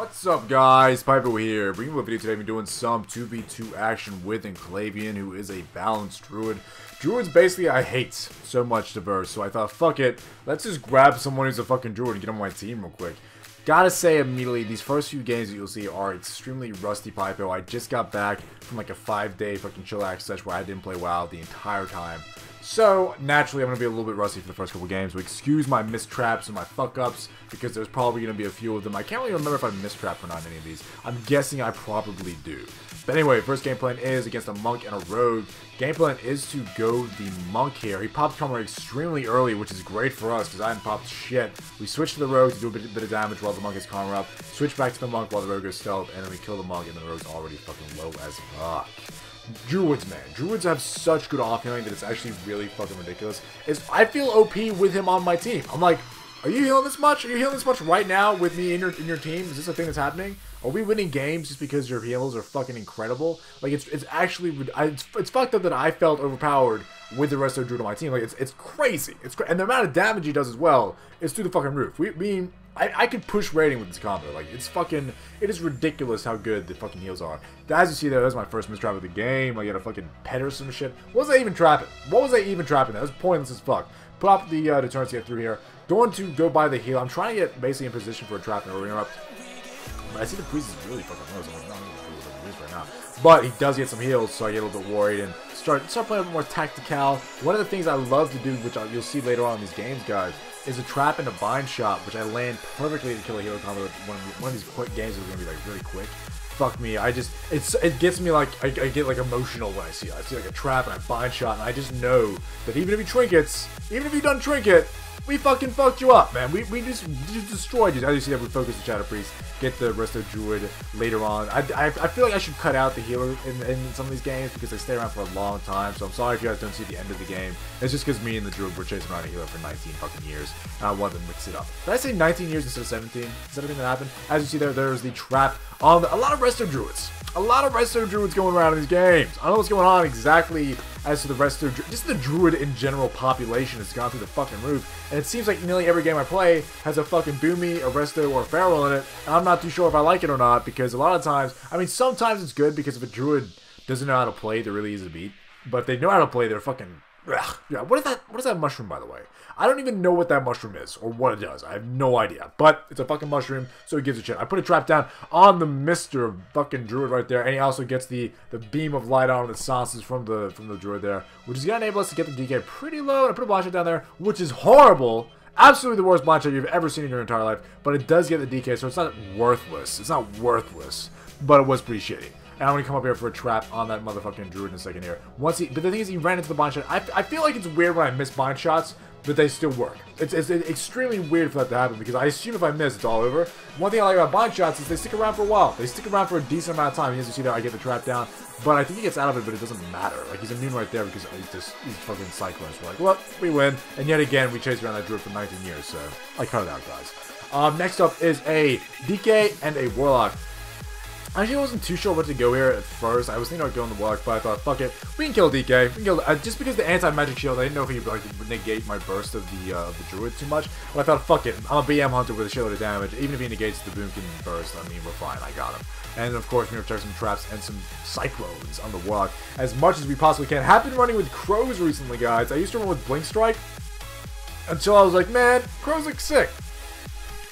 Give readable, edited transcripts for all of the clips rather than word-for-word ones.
What's up, guys? Pypo here, bringing you a video today. We're doing some 2v2 action with Enclavian, who is a balanced druid. Druids basically I hate so much diverse, so I thought, fuck it, let's just grab someone who's a fucking druid and get on my team real quick. Gotta say immediately, these first few games that you'll see are extremely rusty Pypo. I just got back from like a 5-day fucking chillax session where I didn't play WoW the entire time. So, naturally, I'm going to be a little bit rusty for the first couple games, so excuse my mistraps and my fuck-ups, because there's probably going to be a few of them. I can't really remember if I mistrapped or not in any of these. I'm guessing I probably do. But anyway, first game plan is against a monk and a rogue. Game plan is to go the monk here. He popped Karma extremely early, which is great for us, because I hadn't popped shit. We switch to the rogue to do a bit of damage while the monk is Karma up. Switch back to the monk while the rogue is stealth, and then we kill the monk, and the rogue's already fucking low as fuck. Druids, man. Druids have such good off-healing that it's actually really fucking ridiculous. I feel OP with him on my team. I'm like, are you healing this much? Are you healing this much right now with me in your team? Is this a thing that's happening? Are we winning games just because your heals are fucking incredible? Like, it's actually, it's fucked up that I felt overpowered with the rest of the druid on my team. Like, it's crazy. And the amount of damage he does as well is through the fucking roof. I could push rating with this combo. Like, it is ridiculous how good the fucking heals are. As you see there, that was my first mistrap of the game. I got a fucking pet or some shit. What was I even trapping? What was I even trapping? That was pointless as fuck. Put off the deterrence to get through here. Going to go by the heal. I'm trying to get basically in position for a trap and interrupt. But I see the priest is really fucking low, so I'm like, no, I'm gonna do what I'm right now. But he does get some heals, so I get a little bit worried and start playing a bit more tactical. One of the things I love to do, which you'll see later on in these games, guys, is a trap and a bind shot, which I land perfectly to kill a healer combo. One of these quick games is gonna be like really quick. Fuck me, it gets me like, I get like emotional when I see it. I see like a trap and a bind shot, and I just know that even if he trinkets, even if he doesn't trinket, we fucking fucked you up, man. We just destroyed you. As you see that, we focus the Shadow Priest, get the rest of the Druid later on. I feel like I should cut out the healer in some of these games because they stay around for a long time. So I'm sorry if you guys don't see the end of the game. It's just because me and the Druid were chasing around a healer for 19 fucking years, and I wanted to mix it up. Did I say 19 years instead of 17? Is that a thing that happened? As you see there, there's the trap on a lot of resto Druids. A lot of resto Druids going around in these games. I don't know what's going on exactly as to the resto, just the Druid in general population has gone through the fucking roof. And it seems like nearly every game I play has a fucking Boomy, a resto, or a Feral in it. And I'm not too sure if I like it or not, because a lot of times, I mean, sometimes it's good because if a Druid doesn't know how to play, they're really easy to beat. But if they know how to play, they're fucking... Ugh. Yeah, what is that mushroom, by the way? I don't even know what that mushroom is or what it does. I have no idea. But it's a fucking mushroom, so he gives a shit. I put a trap down on the Mr. fucking Druid right there, and he also gets the beam of light on the sauces from the Druid there, which is gonna enable us to get the DK pretty low. And I put a blind shot down there, which is horrible. Absolutely the worst blind shot you've ever seen in your entire life. But it does get the DK, so it's not worthless. It's not worthless, but it was pretty shitty. And I'm going to come up here for a trap on that motherfucking Druid in a second here. But the thing is, he ran into the bind shot. I feel like it's weird when I miss bind shots, but they still work. It's extremely weird for that to happen, because I assume if I miss, it's all over. One thing I like about bind shots is they stick around for a while. They stick around for a decent amount of time. As you see there, I get the trap down. But I think he gets out of it, but it doesn't matter. Like, he's immune right there because he's fucking Cyclone. So we're like, well, we win. And yet again, we chased around that Druid for 19 years, so I cut it out, guys. Next up is a DK and a Warlock. Actually, I wasn't too sure what to go here at first. I was thinking I'd go on the Warlock, but I thought, fuck it, we can kill DK. We can kill just because the anti-magic shield. I didn't know if he would like negate my burst of the Druid too much. But I thought, fuck it, I'm a BM hunter with a shitload of damage. Even if he negates the Boomkin burst, I mean, we're fine. I got him. And of course, we're gonna check some traps and some cyclones on the Warlock as much as we possibly can. Have been running with crows recently, guys. I used to run with Blink Strike until I was like, man, crows look sick.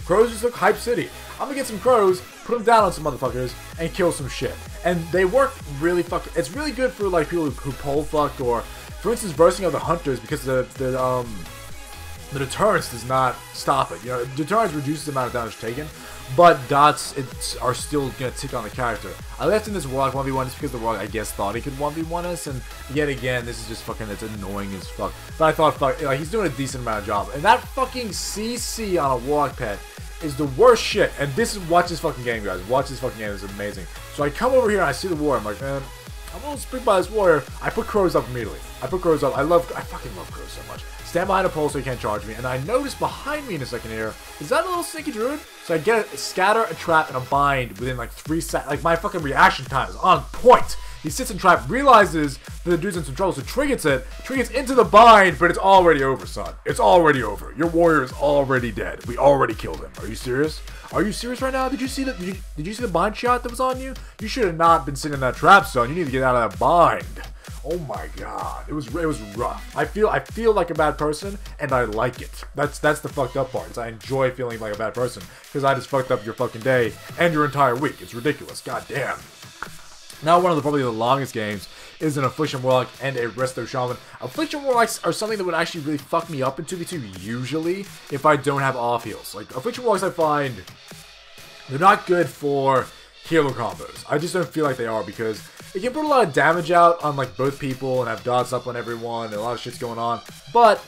Crows just look hype city. I'm gonna get some crows, put them down on some motherfuckers, and kill some shit. And they work really fucking... It's really good for like people who pole fuck, or for instance bursting of the hunters, because the deterrence does not stop it. You know, deterrence reduces the amount of damage taken, but dots are still gonna tick on the character. I left in this Warlock 1v1 just because the Warlock, I guess, thought he could 1v1 us, and yet again, this is just fucking, it's annoying as fuck. But I thought, fuck, like, he's doing a decent amount of job. And that fucking CC on a Warlock pet is the worst shit. And this is, watch this fucking game, guys. Watch this fucking game. It's amazing. So I come over here and I see the war. I'm like, man, I'm gonna speak by this warrior. I put crows up immediately. I put crows up. I fucking love crows so much. Stand behind a pole so he can't charge me. And I notice behind me in a second here, is that a little sneaky Druid? So I get a scatter, a trap, and a bind within like 3 seconds. Like, my fucking reaction time is on point. He sits in trap, realizes that the dude's in some trouble, so triggers into the bind, but it's already over, son. It's already over. Your warrior is already dead. We already killed him. Are you serious? Are you serious right now? Did you see that? Did you see the bind shot that was on you? You should have not been sitting in that trap, son. You need to get out of that bind. Oh my god, it was rough. I feel like a bad person, and I like it. That's the fucked up part. I enjoy feeling like a bad person because I just fucked up your fucking day and your entire week. It's ridiculous. God damn. Now one of probably the longest games is an Affliction Warlock and a Resto Shaman. Affliction Warlocks are something that would actually really fuck me up in 2v2 usually if I don't have off heals. Like Affliction Warlocks, I find they're not good for healer combos. I just don't feel like they are because it can put a lot of damage out on like both people and have dots up on everyone and a lot of shit's going on. But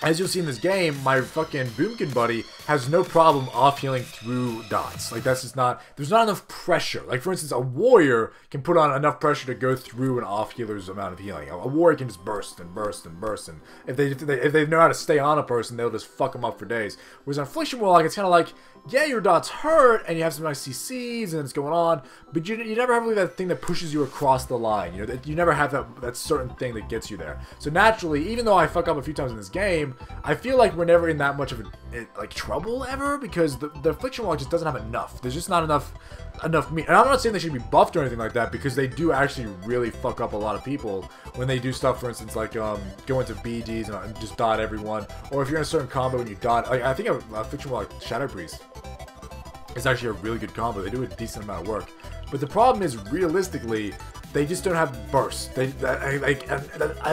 as you'll see in this game, my fucking Boomkin buddy has no problem off healing through dots. Like that's just not, there's not enough pressure. Like for instance, a warrior can put on enough pressure to go through an off healer's amount of healing. A warrior can just burst and burst and burst, and if they know how to stay on a person, they'll just fuck them up for days. Whereas an Affliction Warlock, it's kind of like, yeah, your dots hurt, and you have some nice CCs, and it's going on, but you never have really that thing that pushes you across the line. You know, you never have that certain thing that gets you there. So naturally, even though I fuck up a few times in this game, I feel like we're never in that much of like trouble ever because the Affliction Warlock just doesn't have enough. There's just not enough meat. And I'm not saying they should be buffed or anything like that because they do actually really fuck up a lot of people when they do stuff, for instance, like go into BDs and just dot everyone, or if you're in a certain combo and you dot, like, I think a Affliction Warlock Shadow Priest is actually a really good combo. They do a decent amount of work. But the problem is, realistically, they just don't have burst. I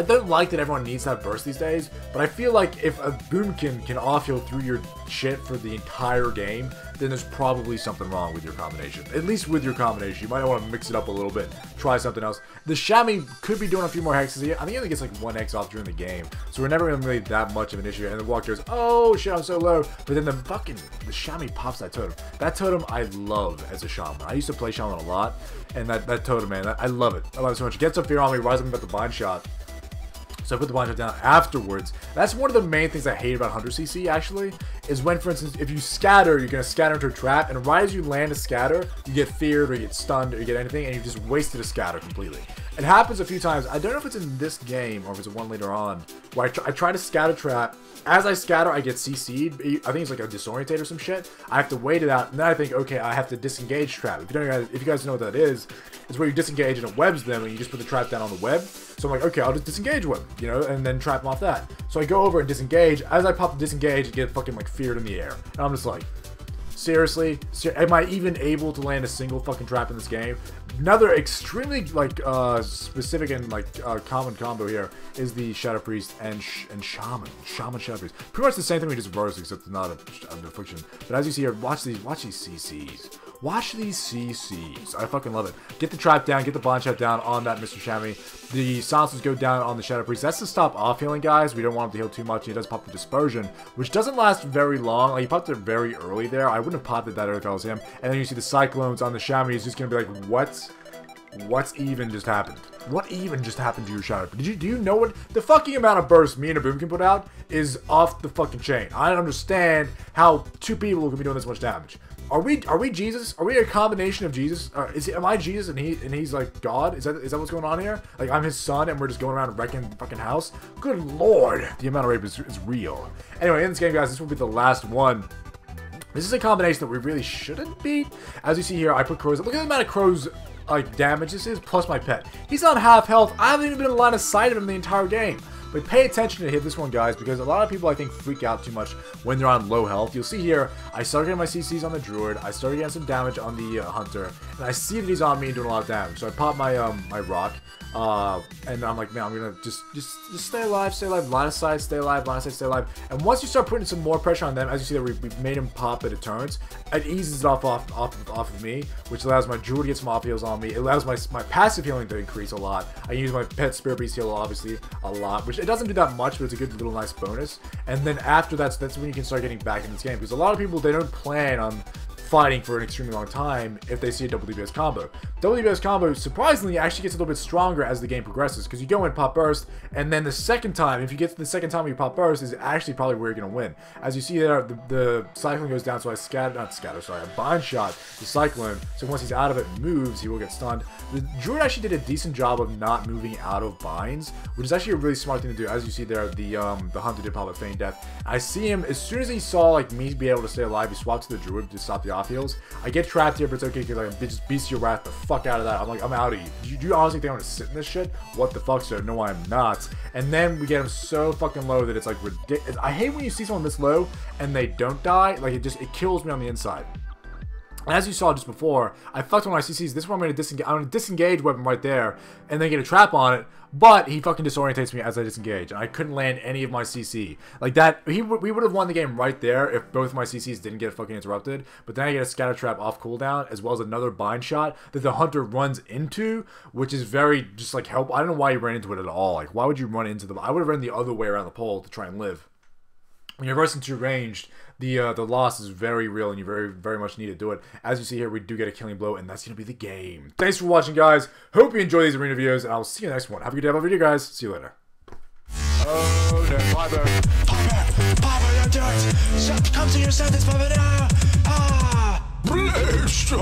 don't like that everyone needs to have burst these days, but I feel like if a Boomkin can off-heal through your shit for the entire game, then there's probably something wrong with your combination. At least with your combination. You might want to mix it up a little bit. Try something else. The shaman could be doing a few more hexes. I think he only gets like 1 hex off during the game, so we're never really that much of an issue. And the walk goes, oh shit, I'm so low. But then the shaman pops that totem. That totem I love as a shaman. I used to play shaman a lot, and that totem, man, I love it. I love it so much. It gets up fear on me, rises up about the bind shot. So I put the bind shot down afterwards. That's one of the main things I hate about Hunter CC, actually, is when, for instance, if you scatter, you're going to scatter into a trap, and right as you land a scatter, you get feared, or you get stunned, or you get anything, and you just wasted a scatter completely. It happens a few times. I don't know if it's in this game, or if it's one later on, where I try to scatter trap. As I scatter, I get CC'd. I think it's like a disorientate or some shit. I have to wait it out, and then I think, okay, I have to disengage trap. If you guys know what that is, it's where you disengage and it webs them, and you just put the trap down on the web. So I'm like, okay, I'll just disengage web, you know, and then trap them off that. So I go over and disengage. As I pop the disengage, I get fucking like feared in the air. And I'm just like, seriously? Am I even able to land a single fucking trap in this game? Another extremely like specific and like common combo here is the Shadow Priest and Shaman Shadow Priest. Pretty much the same thing, we just reverse, except it's not an affliction. But as you see here, watch these CCs. Watch these CCs. I fucking love it. Get the trap down, get the bond shot down on that Mr. Shammy. The silencers go down on the Shadow Priest. That's to stop off healing, guys. We don't want him to heal too much. He does pop the Dispersion, which doesn't last very long. Like, he popped it very early there. I wouldn't have popped it that early if I was him. And then you see the Cyclones on the Shammy. He's just gonna be like, what's even just happened? What even just happened to your Shadow? Do you know what the fucking amount of burst me and a Boom can put out is off the fucking chain? I don't understand how 2 people can be doing this much damage. Are we Jesus? Are we a combination of Jesus? Am I Jesus and he's like God? Is that what's going on here? Like I'm his son and we're just going around wrecking the fucking house? Good lord, the amount of rape is real. Anyway, in this game, guys, this will be the last one. This is a combination that we really shouldn't beat. As you see here, I put crows. Look at the amount of crows like damage this is, plus my pet. He's on half health. I haven't even been in line of sight of him the entire game. But pay attention to hit this one, guys, because a lot of people, I think, freak out too much when they're on low health. You'll see here, I started getting my CCs on the Druid, I started getting some damage on the Hunter, and I see that he's on me and doing a lot of damage. So I pop my my rock, and I'm like, man, I'm gonna just stay alive, line of sight, stay alive, line of sight, stay alive. And once you start putting some more pressure on them, as you see that we've made him pop at it turns, it eases it off of me, which allows my Druid to get some off heals on me. It allows my passive healing to increase a lot. I use my pet Spirit Beast heal obviously a lot, which it doesn't do that much, but it's a good little nice bonus. And then after that's when you can start getting back in this game, because a lot of people, they don't plan on fighting for an extremely long time if they see a double DPS combo. Double DPS combo, surprisingly, actually gets a little bit stronger as the game progresses, because you go in pop burst, and then the second time, if you get to the second time you pop burst, is actually probably where you're going to win. As you see there, the cycling goes down, so I bind shot the cyclone, so once he's out of it and moves, he will get stunned. The druid actually did a decent job of not moving out of binds, which is actually a really smart thing to do. As you see there, the hunter did pop a feign death. I see him, as soon as he saw like me be able to stay alive, he swapped to the druid to stop the off heals. I get trapped here, but it's okay because I can just beast your wrath the fuck out of that. I'm like, I'm out of you. Do you honestly think I'm gonna sit in this shit? What the fuck, sir? No, I'm not. And then we get him so fucking low that it's like ridiculous. I hate when you see someone this low and they don't die. Like, it kills me on the inside. And as you saw just before, I fucked one of my CCs. This is where I'm going to disengage weapon right there, and then get a trap on it. But he fucking disorientates me as I disengage, and I couldn't land any of my CC. Like that, we would have won the game right there if both of my CCs didn't get fucking interrupted. But then I get a scatter trap off cooldown, as well as another bind shot that the hunter runs into, which is very just like help. I don't know why you ran into it at all. Like, why would you run into them? I would have run the other way around the pole to try and live. When you're versing too ranged, the loss is very real, and you very much need to do it. As you see here, we do get a killing blow, and that's gonna be the game. Thanks for watching, guys. Hope you enjoy these arena videos, and I'll see you in the next one. Have a good day, have a video, guys. See you later. Oh no, Pypo, don't do it! Come to your senses, Pypo now! Ah! Bless